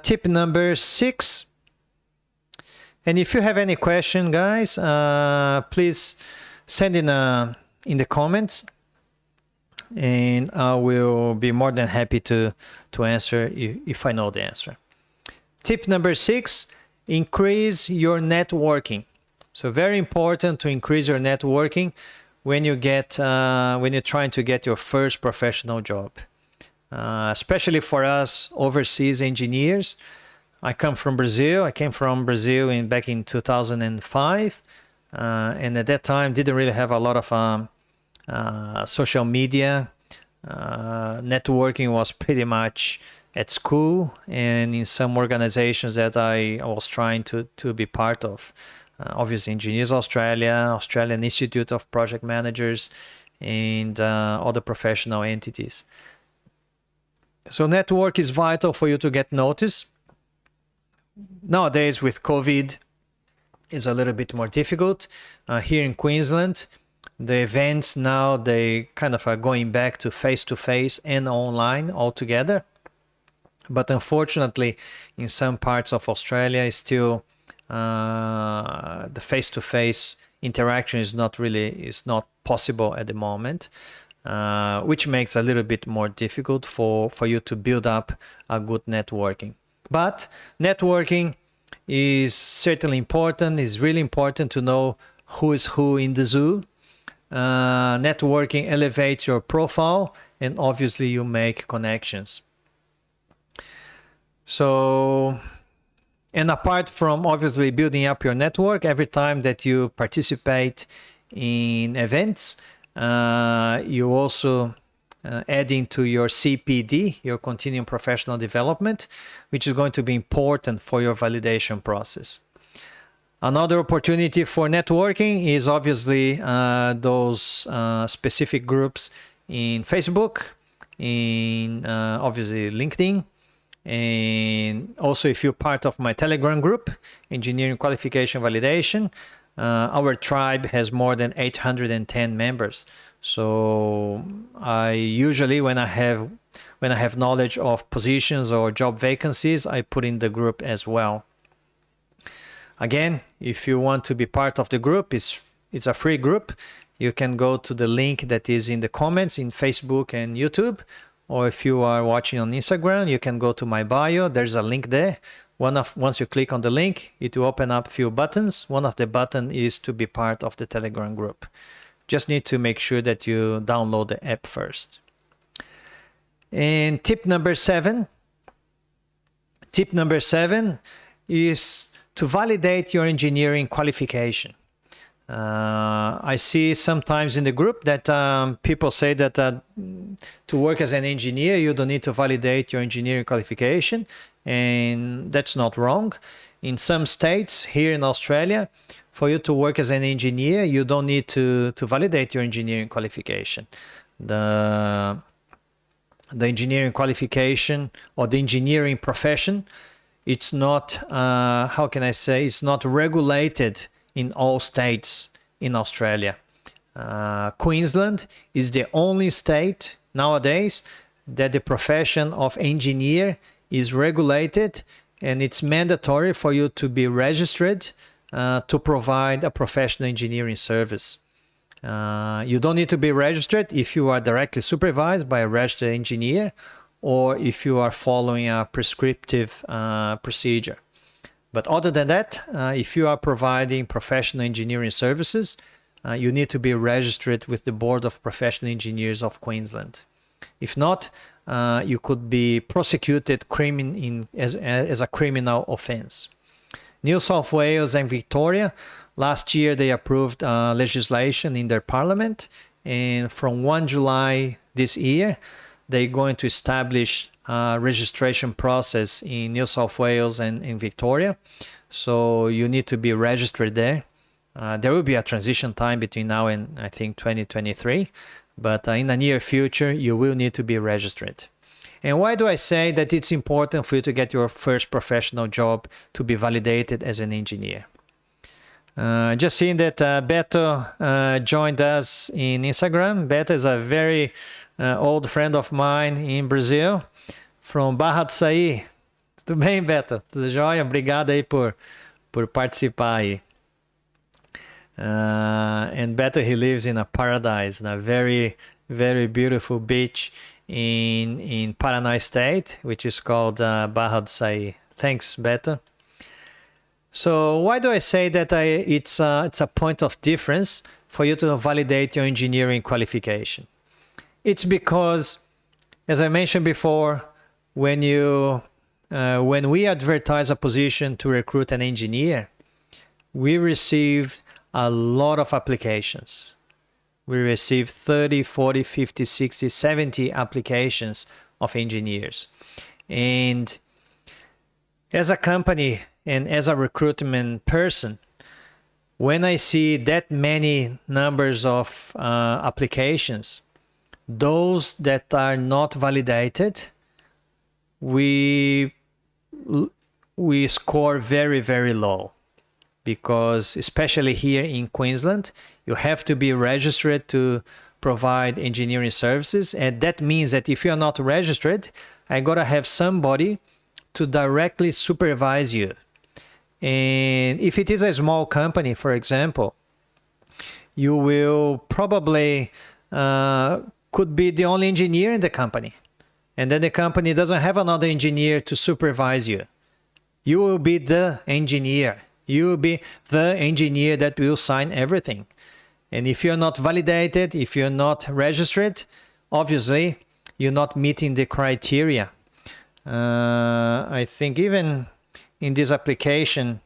Tip number 6. And if you have any question, guys, please send in the comments. and I will be more than happy to answer if I know the answer. Tip number 6, increase your networking. So very important to increase your networking when you get when you're trying to get your first professional job. Especially for us overseas engineers. I come from Brazil. I came from Brazil back in 2005, and at that time didn't really have a lot of social media. Networking was pretty much at school and in some organizations that I was trying to be part of. Obviously, Engineers Australia, Australian Institute of Project Managers, and other professional entities. So network is vital for you to get noticed. Nowadays with COVID, it's a little bit more difficult. Here in Queensland, the events now, they kind of are going back to face-to-face and online altogether. But unfortunately, in some parts of Australia, it's still the face-to-face interaction is not possible at the moment. Which makes it a little bit more difficult for you to build up a good networking. But networking is certainly important. It's really important to know who is who in the zoo. Networking elevates your profile, and obviously you make connections. So, and apart from obviously building up your network, every time that you participate in events, you also adding to your CPD, your continuing professional development, which is going to be important for your validation process. Another opportunity for networking is obviously those specific groups in Facebook, in obviously LinkedIn, and also if you're part of my Telegram group, Engineering Qualification Validation. Our tribe has more than 810 members. So I usually, when I have knowledge of positions or job vacancies, I put in the group as well. Again, if you want to be part of the group, it's a free group. You can go to the link that is in the comments in Facebook and YouTube, or if you are watching on Instagram, you can go to my bio. There's a link there. Once you click on the link, it will open up a few buttons. One of the buttons is to be part of the Telegram group. Just need to make sure that you download the app first. And tip number 7. Tip number 7 is to validate your engineering qualification. I see sometimes in the group that people say that to work as an engineer, you don't need to validate your engineering qualification, and that's not wrong. In some states here in Australia, for you to work as an engineer, you don't need to validate your engineering qualification. The engineering qualification or the engineering profession, it's not, how can I say, it's not regulated in all states in Australia. Queensland is the only state nowadays that the profession of engineer is regulated, and it's mandatory for you to be registered to provide a professional engineering service. You don't need to be registered if you are directly supervised by a registered engineer or if you are following a prescriptive procedure. But other than that, if you are providing professional engineering services, you need to be registered with the Board of Professional Engineers of Queensland. If not, you could be prosecuted as a criminal offense. New South Wales and Victoria, last year they approved legislation in their parliament, and from 1 July this year, they're going to establish a registration process in New South Wales and in Victoria. So you need to be registered there. There will be a transition time between now and I think 2023, but in the near future, you will need to be registered. And why do I say that it's important for you to get your first professional job to be validated as an engineer? Just seeing that Beto joined us in Instagram. Beto is a very old friend of mine in Brazil, from Barra do Saí. Tudo bem, Beto? Tudo jóia? Obrigado aí por participar aí. And Beto, he lives in a paradise, in a very, very beautiful beach in Paraná State, which is called Barra do Saí. Thanks, Beto. So why do I say that it's a point of difference for you to validate your engineering qualification? It's because, as I mentioned before, when we advertise a position to recruit an engineer, we received a lot of applications. We received 30, 40, 50, 60, 70 applications of engineers. And as a company and as a recruitment person, when I see that many numbers of applications, those that are not validated, we score very, very low, because especially here in Queensland, you have to be registered to provide engineering services. And that means that if you're not registered, I gotta have somebody to directly supervise you. And if it is a small company, for example, you will probably could be the only engineer in the company. And then the company doesn't have another engineer to supervise you. You will be the engineer. You will be the engineer that will sign everything. And if you're not validated, if you're not registered, obviously you're not meeting the criteria. I think even in this application,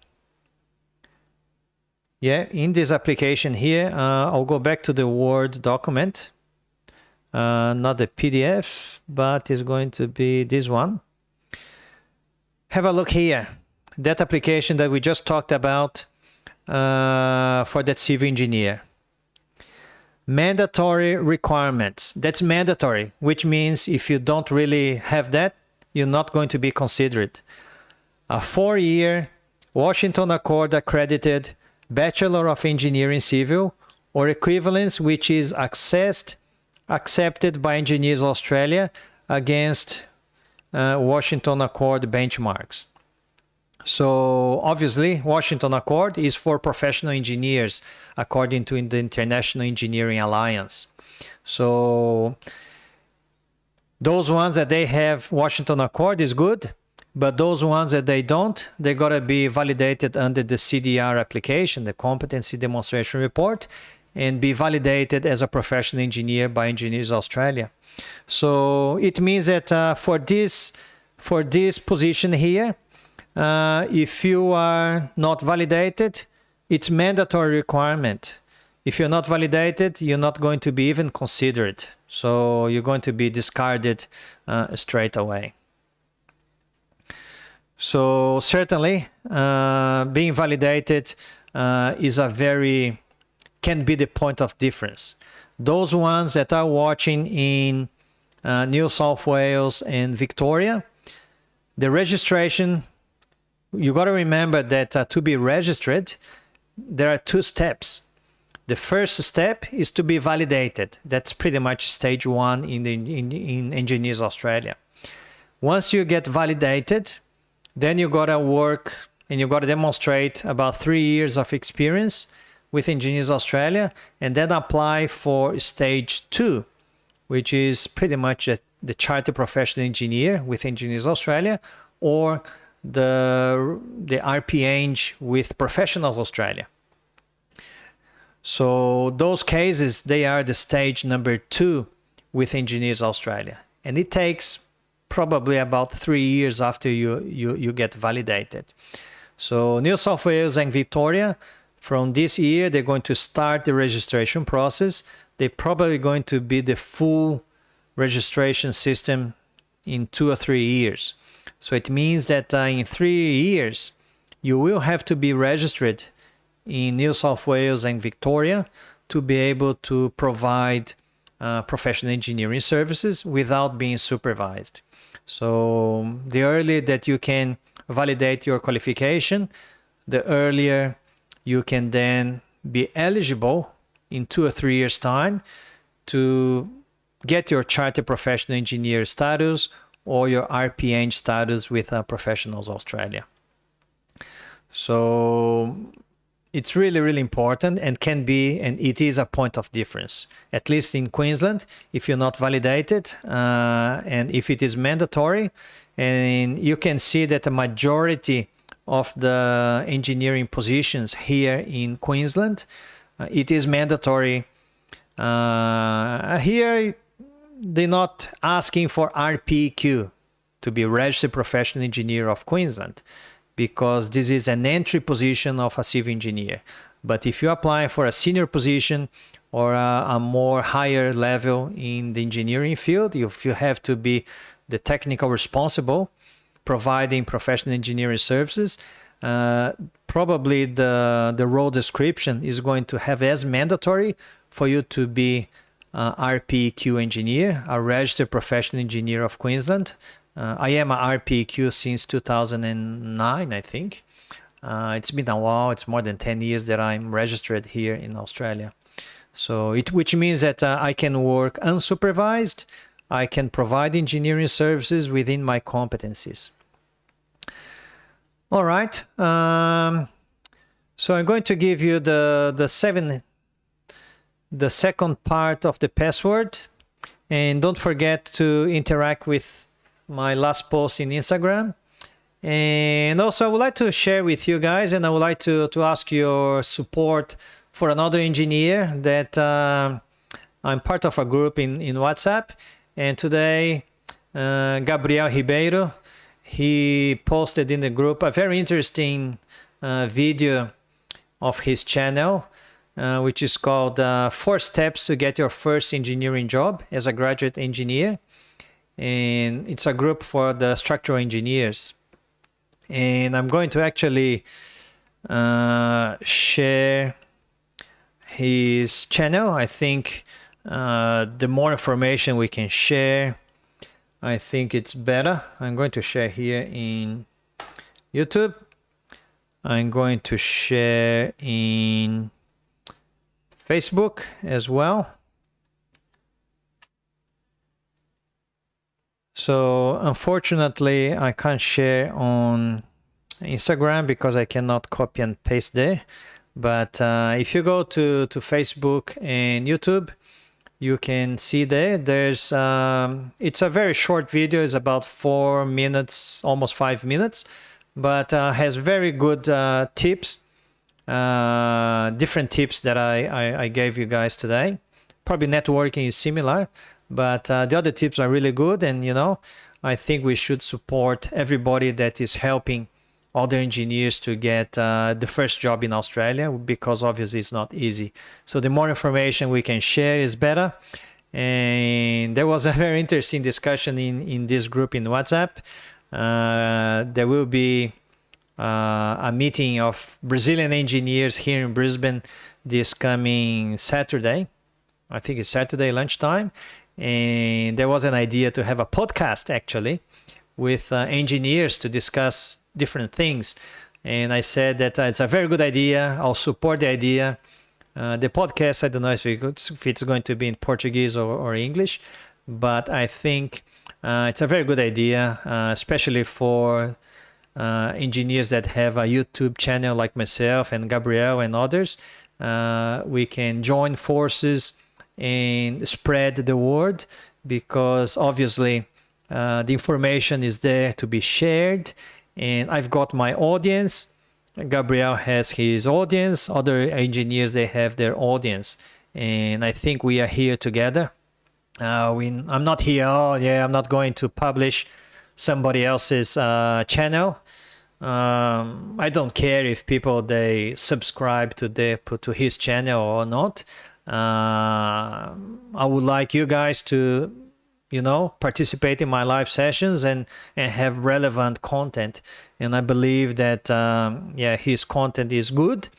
in this application here, I'll go back to the Word document. Not the PDF, but it's going to be this one. Have a look here. That application that we just talked about for that civil engineer. Mandatory requirements. That's mandatory, which means if you don't really have that, you're not going to be considered. A 4-year Washington Accord accredited Bachelor of Engineering Civil or equivalence, which is accepted by Engineers Australia against Washington Accord benchmarks. So obviously, Washington Accord is for professional engineers, according to the International Engineering Alliance. So those ones that they have Washington Accord is good, but those ones that they don't, they gotta be validated under the CDR application, the Competency Demonstration Report, and be validated as a professional engineer by Engineers Australia. So it means that for this position here, if you are not validated, it's mandatory requirement. If you're not validated, you're not going to be even considered. So you're going to be discarded straight away. So certainly, being validated can be the point of difference. Those ones that are watching in New South Wales and Victoria, the registration, you got to remember that to be registered, there are 2 steps. The first step is to be validated. That's pretty much stage 1 in Engineers Australia. Once you get validated, then you got to work and you got to demonstrate about 3 years of experience with Engineers Australia, and then apply for stage 2, which is pretty much the Chartered Professional Engineer with Engineers Australia, or the RPEng with Professionals Australia. So those cases, they are the stage number 2 with Engineers Australia. And it takes probably about 3 years after you get validated. So New South Wales and Victoria, from this year, they're going to start the registration process. They're probably going to be the full registration system in 2 or 3 years. So it means that in 3 years, you will have to be registered in New South Wales and Victoria to be able to provide professional engineering services without being supervised. So the earlier that you can validate your qualification, the earlier you can then be eligible in 2 or 3 years' time to get your Chartered Professional Engineer status or your RPEng status with Professionals Australia. So it's really, really important and can be, and it is a point of difference, at least in Queensland, if you're not validated and if it is mandatory. And you can see that the majority of the engineering positions here in Queensland, it is mandatory. Here, they're not asking for RPQ to be Registered Professional Engineer of Queensland, because this is an entry position of a civil engineer. But if you apply for a senior position or a more higher level in the engineering field, if you have to be the technical responsible providing professional engineering services, probably the role description is going to have as mandatory for you to be RPQ engineer, a Registered Professional Engineer of Queensland. I am a RPQ since 2009, I think. It's been a while. It's more than 10 years that I'm registered here in Australia. So which means that I can work unsupervised. I can provide engineering services within my competencies. All right. So I'm going to give you the second part of the password. And don't forget to interact with my last post in Instagram. And also I would like to share with you guys, and I would like to ask your support for another engineer that I'm part of a group in WhatsApp. And today, Gabriel Ribeiro, he posted in the group a very interesting video of his channel, which is called 4 Steps to Get Your First Engineering Job as a Graduate Engineer. And it's a group for the structural engineers. And I'm going to actually share his channel. I think the more information we can share, I think it's better. I'm going to share here in YouTube. I'm going to share in Facebook as well. So unfortunately, I can't share on Instagram because I cannot copy and paste there. But if you go to Facebook and YouTube, you can see there's it's a very short video. It's about 4 minutes, almost 5 minutes, but has very good tips, different tips that I gave you guys today. Probably networking is similar, but the other tips are really good. And, you know, I think we should support everybody that is helping other engineers to get the first job in Australia, because obviously it's not easy. So the more information we can share is better. And there was a very interesting discussion in this group in WhatsApp. There will be a meeting of Brazilian engineers here in Brisbane this coming Saturday. I think it's Saturday lunchtime. And there was an idea to have a podcast actually with engineers to discuss different things. And I said that it's a very good idea. I'll support the idea. The podcast, I don't know if it's going to be in Portuguese or English, but I think it's a very good idea, especially for engineers that have a YouTube channel like myself and Gabriel and others. We can join forces and spread the word, because obviously the information is there to be shared. And I've got my audience. Gabriel has his audience. Other engineers, they have their audience. And I think we are here together. I'm not here, I'm not going to publish somebody else's channel. I don't care if people, they subscribe to his channel or not. I would like you guys to, you know, participate in my live sessions and have relevant content. And I believe that, his content is good,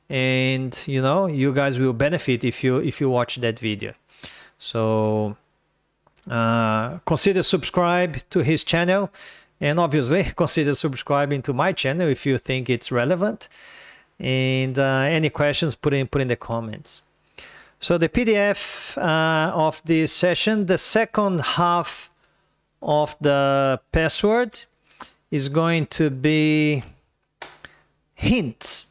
and, you know, you guys will benefit if you watch that video. So consider subscribe to his channel, and obviously consider subscribing to my channel if you think it's relevant. And any questions, put in the comments. So the PDF of this session, the second half of the password is going to be hints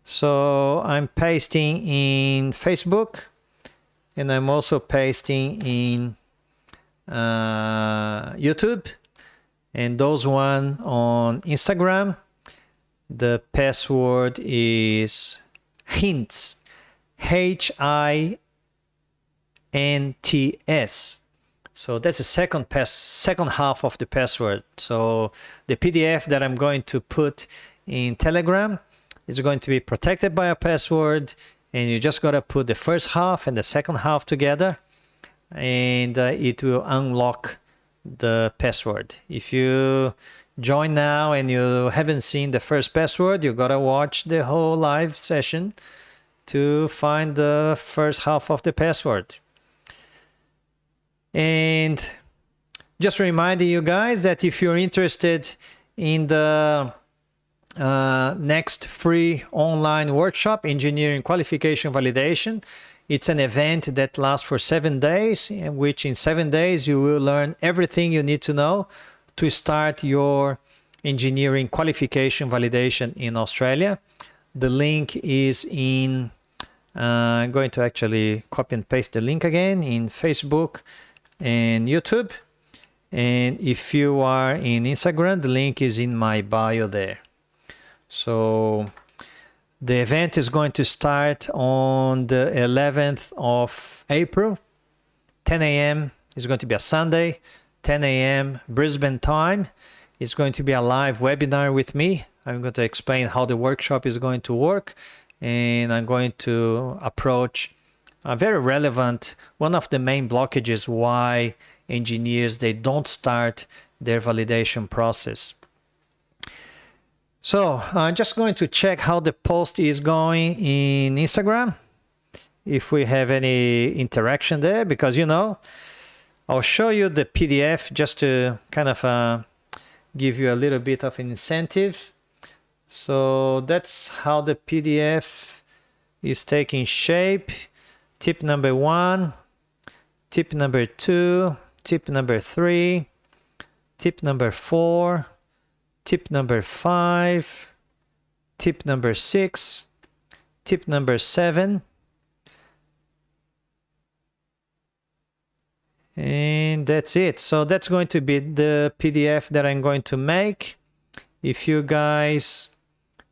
So I'm pasting in Facebook, and I'm also pasting in YouTube, and those one on Instagram. The password is hints, HINTS. So that's the second half of the password. So the PDF that I'm going to put in Telegram is going to be protected by a password, and you just gotta put the first half and the second half together, and it will unlock the password. If you join now and you haven't seen the first password, you gotta watch the whole live session to find the first half of the password. And just reminding you guys that if you're interested in the next free online workshop, Engineering Qualification Validation, it's an event that lasts for 7 days, in which in 7 days you will learn everything you need to know to start your engineering qualification validation in Australia. The link is in, I'm going to actually copy and paste the link again in Facebook and YouTube. And if you are in Instagram, the link is in my bio there. So the event is going to start on the 11th of April, 10 a.m. It's going to be a Sunday, 10 a.m. Brisbane time. It's going to be a live webinar with me. I'm going to explain how the workshop is going to work, and I'm going to approach a very relevant, one of the main blockages why engineers, they don't start their validation process. So I'm just going to check how the post is going in Instagram, if we have any interaction there, because I'll show you the PDF just to kind of give you a little bit of an incentive. So that's how the PDF is taking shape. Tip number 1, tip number 2, tip number 3, tip number 4, tip number 5, tip number 6, tip number 7, and that's it. So that's going to be the PDF that I'm going to make. If you guys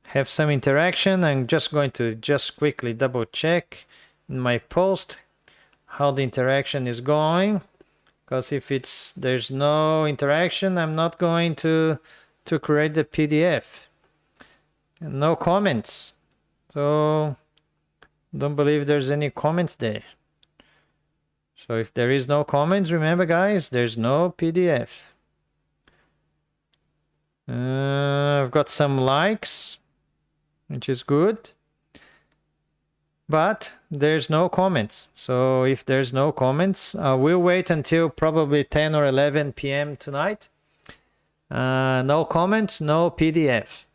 have some interaction, I'm just going to quickly double check in my post how the interaction is going, because if there's no interaction, I'm not going to create the PDF. No comments, so don't believe there's any comments there. So if there is no comments, remember guys, there's no PDF. I've got some likes, which is good, but there's no comments. So if there's no comments, we'll wait until probably 10 or 11 p.m. tonight. No comments, no PDF.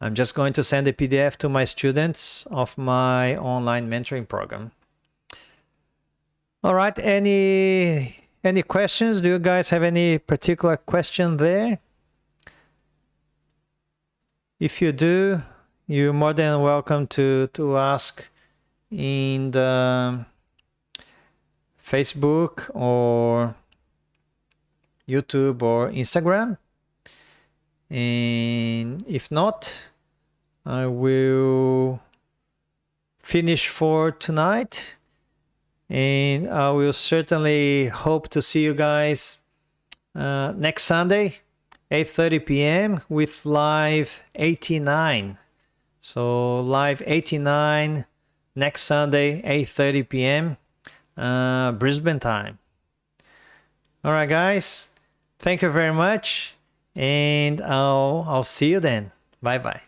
I'm just going to send a PDF to my students of my online mentoring program. All right, any questions? Do you guys have any particular question there? If you do, you're more than welcome to ask in the Facebook or YouTube or Instagram. And if not, I will finish for tonight. And I will certainly hope to see you guys next Sunday, 8:30 p.m. with live 89. So live 89 next Sunday, 8:30 p.m. Brisbane time. All right, guys. Thank you very much, and I'll see you then. Bye bye.